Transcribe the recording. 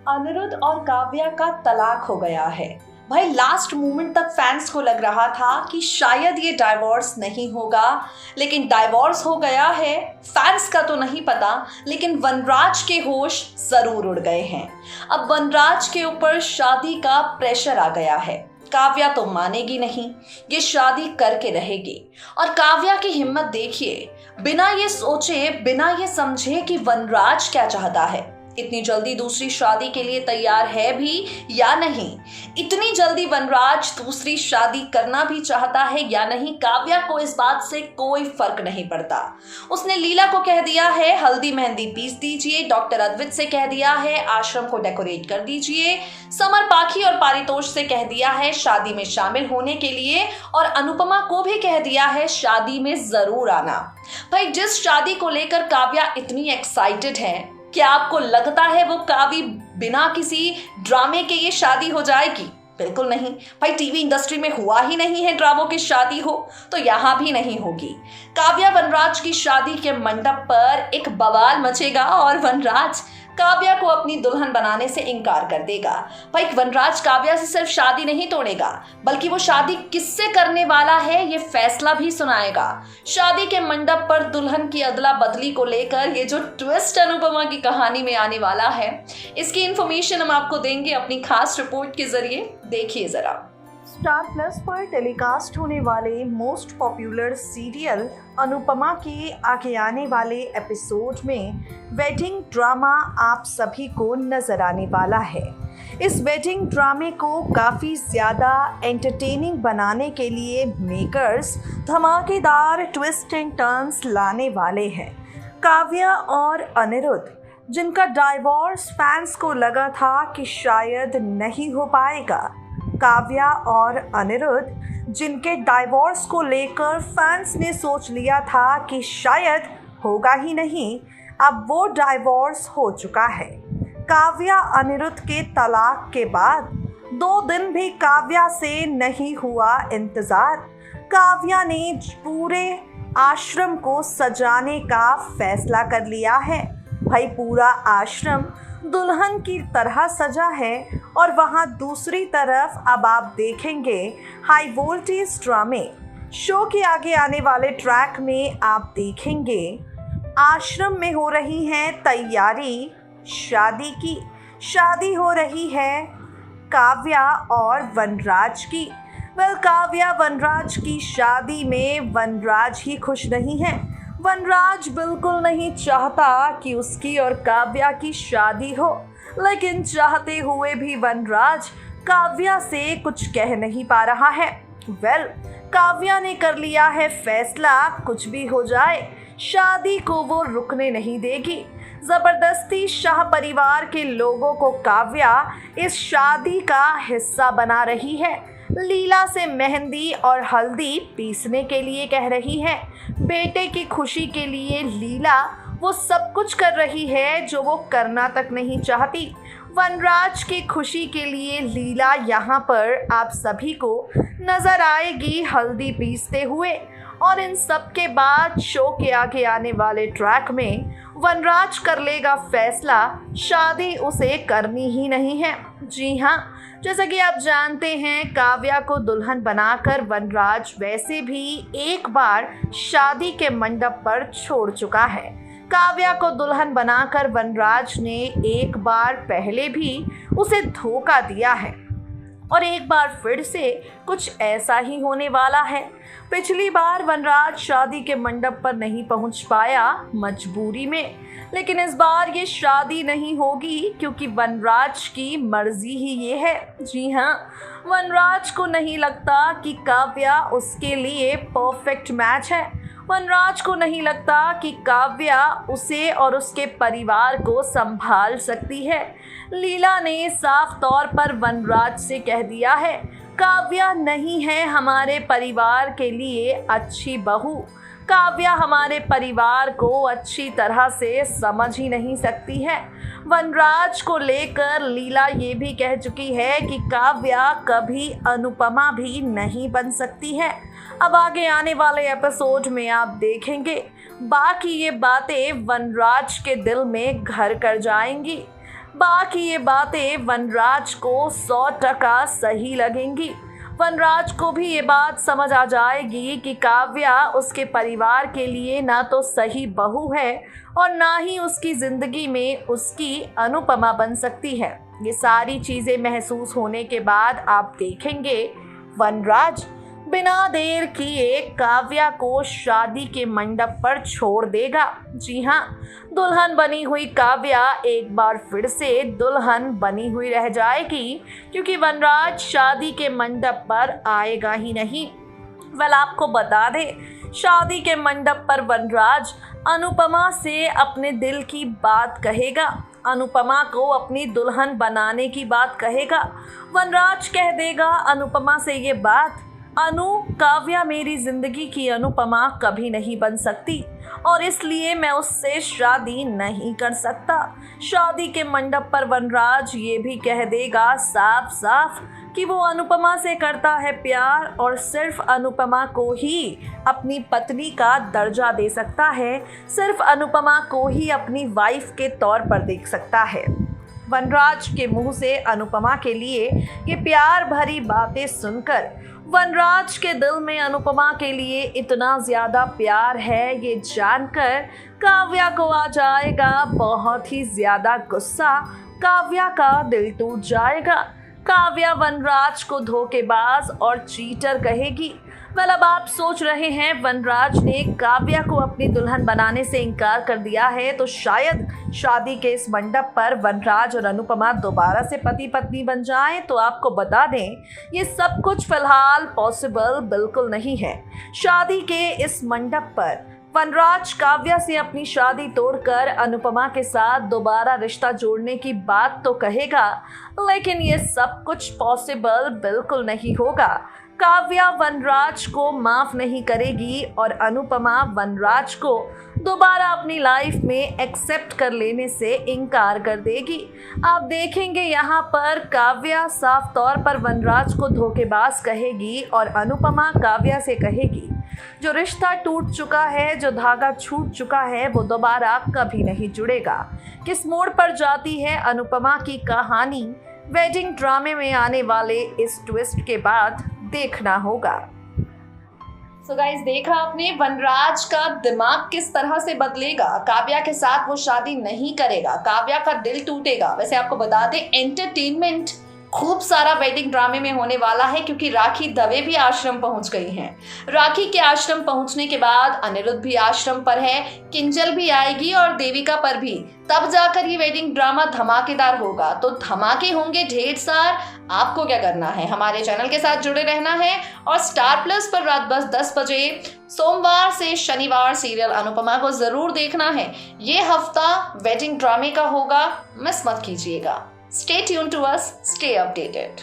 अनिरुद्ध और काव्या का तलाक हो गया है। भाई लास्ट मोमेंट तक फैंस को लग रहा था कि शायद ये डाइवोर्स नहीं होगा, लेकिन डाइवोर्स हो गया है। फैंस का तो नहीं पता, लेकिन वनराज के होश जरूर उड़ गए हैं। अब वनराज के ऊपर शादी का प्रेशर आ गया है। काव्या तो मानेगी नहीं, ये शादी करके रहेगी। और काव्या की हिम्मत देखिए, बिना ये सोचे, बिना ये समझे कि वनराज क्या चाहता है, इतनी जल्दी दूसरी शादी के लिए तैयार है भी या नहीं। इतनी जल्दी वनराज दूसरी शादी करना भी चाहता है या नहीं, काव्या को इस बात से कोई फर्क नहीं पड़ता। उसने लीला को कह दिया है हल्दी मेहंदी पीस दीजिए, डॉक्टर अद्वित से कह दिया है आश्रम को डेकोरेट कर दीजिए, समर पाखी और पारितोष से कह दिया है शादी में शामिल होने के लिए, और अनुपमा को भी कह दिया है शादी में जरूर आना। भाई जिस शादी को लेकर काव्या इतनी एक्साइटेड है, क्या आपको लगता है वो काव्य बिना किसी ड्रामे के ये शादी हो जाएगी? बिल्कुल नहीं। भाई टीवी इंडस्ट्री में हुआ ही नहीं है ड्रामों की शादी हो, तो यहां भी नहीं होगी। काव्या वनराज की शादी के मंडप पर एक बवाल मचेगा और वनराज काव्या को अपनी दुल्हन बनाने से इनकार कर देगा। भाई वनराज काव्या से सिर्फ शादी नहीं तोड़ेगा, बल्कि वो शादी किससे करने वाला है ये फैसला भी सुनाएगा। शादी के मंडप पर दुल्हन की अदला बदली को लेकर ये जो ट्विस्ट अनुपमा की कहानी में आने वाला है, इसकी इंफॉर्मेशन हम आपको देंगे अपनी खास रिपोर्ट के जरिए। देखिए जरा। स्टार प्लस पर टेलीकास्ट होने वाले मोस्ट पॉपुलर सीरियल अनुपमा के आगे आने वाले एपिसोड में वेडिंग ड्रामा आप सभी को नजर आने वाला है। इस वेडिंग ड्रामे को काफ़ी ज़्यादा एंटरटेनिंग बनाने के लिए मेकर्स धमाकेदार ट्विस्ट एंड टर्न्स लाने वाले हैं। काव्या और अनिरुद्ध, जिनका डाइवोर्स फैंस को लगा था कि शायद नहीं हो पाएगा, काव्या और अनिरुद्ध जिनके डाइवोर्स को लेकर फैंस ने सोच लिया था कि शायद होगा ही नहीं, अब वो डाइवोर्स हो चुका है। काव्या अनिरुद्ध के तलाक के बाद 2 दिन भी काव्या से नहीं हुआ इंतज़ार। काव्या ने पूरे आश्रम को सजाने का फैसला कर लिया है। भाई पूरा आश्रम दुल्हन की तरह सजा है, और वहाँ दूसरी तरफ अब आप देखेंगे हाई वोल्टेज ड्रामे। शो के आगे आने वाले ट्रैक में आप देखेंगे आश्रम में हो रही है तैयारी शादी की। शादी हो रही है काव्या और वनराज की। काव्या वनराज की शादी में वनराज ही खुश नहीं है। वनराज बिल्कुल नहीं चाहता कि उसकी और काव्या की शादी हो, लेकिन चाहते हुए भी वनराज काव्या से कुछ कह नहीं पा रहा है। काव्या ने कर लिया है फैसला, कुछ भी हो जाए शादी को वो रुकने नहीं देगी। जबरदस्ती शाह परिवार के लोगों को काव्या इस शादी का हिस्सा बना रही है। लीला से मेहंदी और हल्दी पीसने के लिए कह रही है। बेटे की खुशी के लिए लीला वो सब कुछ कर रही है जो वो करना तक नहीं चाहती। वनराज की खुशी के लिए लीला यहाँ पर आप सभी को नज़र आएगी हल्दी पीसते हुए। और इन सब के बाद शो के आगे आने वाले ट्रैक में वनराज कर लेगा फैसला, शादी उसे करनी ही नहीं है। जी हाँ, जैसा कि आप जानते हैं काव्या को दुल्हन बनाकर वनराज वैसे भी एक बार शादी के मंडप पर छोड़ चुका है। काव्या को दुल्हन बनाकर वनराज ने एक बार पहले भी उसे धोखा दिया है, और एक बार फिर से कुछ ऐसा ही होने वाला है। पिछली बार वनराज शादी के मंडप पर नहीं पहुंच पाया मजबूरी में, लेकिन इस बार ये शादी नहीं होगी क्योंकि वनराज की मर्जी ही ये है। जी हाँ, वनराज को नहीं लगता कि काव्या उसके लिए परफेक्ट मैच है। वनराज को नहीं लगता कि काव्या उसे और उसके परिवार को संभाल सकती है। लीला ने साफ तौर पर वनराज से कह दिया है काव्या नहीं है हमारे परिवार के लिए अच्छी बहू। काव्या हमारे परिवार को अच्छी तरह से समझ ही नहीं सकती है। वनराज को लेकर लीला ये भी कह चुकी है कि काव्या कभी अनुपमा भी नहीं बन सकती है। अब आगे आने वाले एपिसोड में आप देखेंगे बाकी ये बातें वनराज के दिल में घर कर जाएंगी। बाकी ये बातें वनराज को 100% सही लगेंगी। वनराज को भी ये बात समझ आ जाएगी कि काव्या उसके परिवार के लिए ना तो सही बहू है और ना ही उसकी जिंदगी में उसकी अनुपमा बन सकती है। ये सारी चीजें महसूस होने के बाद आप देखेंगे वनराज बिना देर किए काव्या को शादी के मंडप पर छोड़ देगा। जी हाँ, दुल्हन बनी हुई काव्या एक बार फिर से दुल्हन बनी हुई रह जाएगी, क्योंकि वनराज शादी के मंडप पर आएगा ही नहीं। आपको बता दें, शादी के मंडप पर वनराज अनुपमा से अपने दिल की बात कहेगा, अनुपमा को अपनी दुल्हन बनाने की बात कहेगा। वनराज कह देगा अनुपमा से ये बात, काव्या मेरी जिंदगी की अनुपमा कभी नहीं बन सकती और इसलिए मैं उससे शादी नहीं कर सकता। शादी के मंडप पर वनराज ये भी कह देगा साफ साफ कि वो अनुपमा से करता है प्यार और सिर्फ अनुपमा को ही अपनी पत्नी का दर्जा दे सकता है, सिर्फ अनुपमा को ही अपनी वाइफ के तौर पर देख सकता है। वनराज के मुंह से अनुपमा के लिए ये प्यार भरी बातें सुनकर वनराज के दिल में अनुपमा के लिए इतना ज़्यादा प्यार है, ये जानकर काव्या को आ जाएगा बहुत ही ज़्यादा गुस्सा। काव्या का दिल टूट जाएगा। काव्या वनराज को धोखेबाज और चीटर कहेगी। अब आप सोच रहे हैं वनराज ने काव्या को अपनी दुल्हन बनाने से इनकार कर दिया है, तो शायद शादी के इस मंडप पर वनराज और अनुपमा दोबारा से पति पत्नी बन जाएं। तो आपको बता दें, ये सब कुछ फिलहाल पॉसिबल बिल्कुल नहीं है। शादी के इस मंडप पर वनराज काव्या से अपनी शादी तोड़कर अनुपमा के साथ दोबारा रिश्ता जोड़ने की बात तो कहेगा, लेकिन ये सब कुछ पॉसिबल बिल्कुल नहीं होगा। काव्या वनराज को माफ नहीं करेगी और अनुपमा वनराज को दोबारा अपनी लाइफ में एक्सेप्ट कर लेने से इनकार कर देगी। आप देखेंगे यहाँ पर काव्या साफ तौर पर वनराज को धोखेबाज कहेगी और अनुपमा काव्या से कहेगी जो रिश्ता टूट चुका है, जो धागा छूट चुका है, वो दोबारा कभी नहीं जुड़ेगा। किस मोड़ पर जाती है अनुपमा की कहानी, वेडिंग ड्रामे में आने वाले इस ट्विस्ट के बाद देखना होगा। सो गाइस, देखा आपने वनराज का दिमाग किस तरह से बदलेगा। काव्या के साथ वो शादी नहीं करेगा, काव्या का दिल टूटेगा। वैसे आपको बता दें, एंटरटेनमेंट खूब सारा वेडिंग ड्रामे में होने वाला है, क्योंकि राखी दवे भी आश्रम पहुंच गई हैं। राखी के आश्रम पहुंचने के बाद अनिरुद्ध भी आश्रम पर है, किंजल भी आएगी और देविका पर भी। तब जाकर ये वेडिंग ड्रामा धमाकेदार होगा। तो धमाके होंगे ढेर सार। आपको क्या करना है, हमारे चैनल के साथ जुड़े रहना है और स्टार प्लस पर रात बस 10 बजे सोमवार से शनिवार सीरियल अनुपमा को जरूर देखना है। ये हफ्ता वेडिंग ड्रामे का होगा, मिस मत कीजिएगा। Stay tuned to us, stay updated.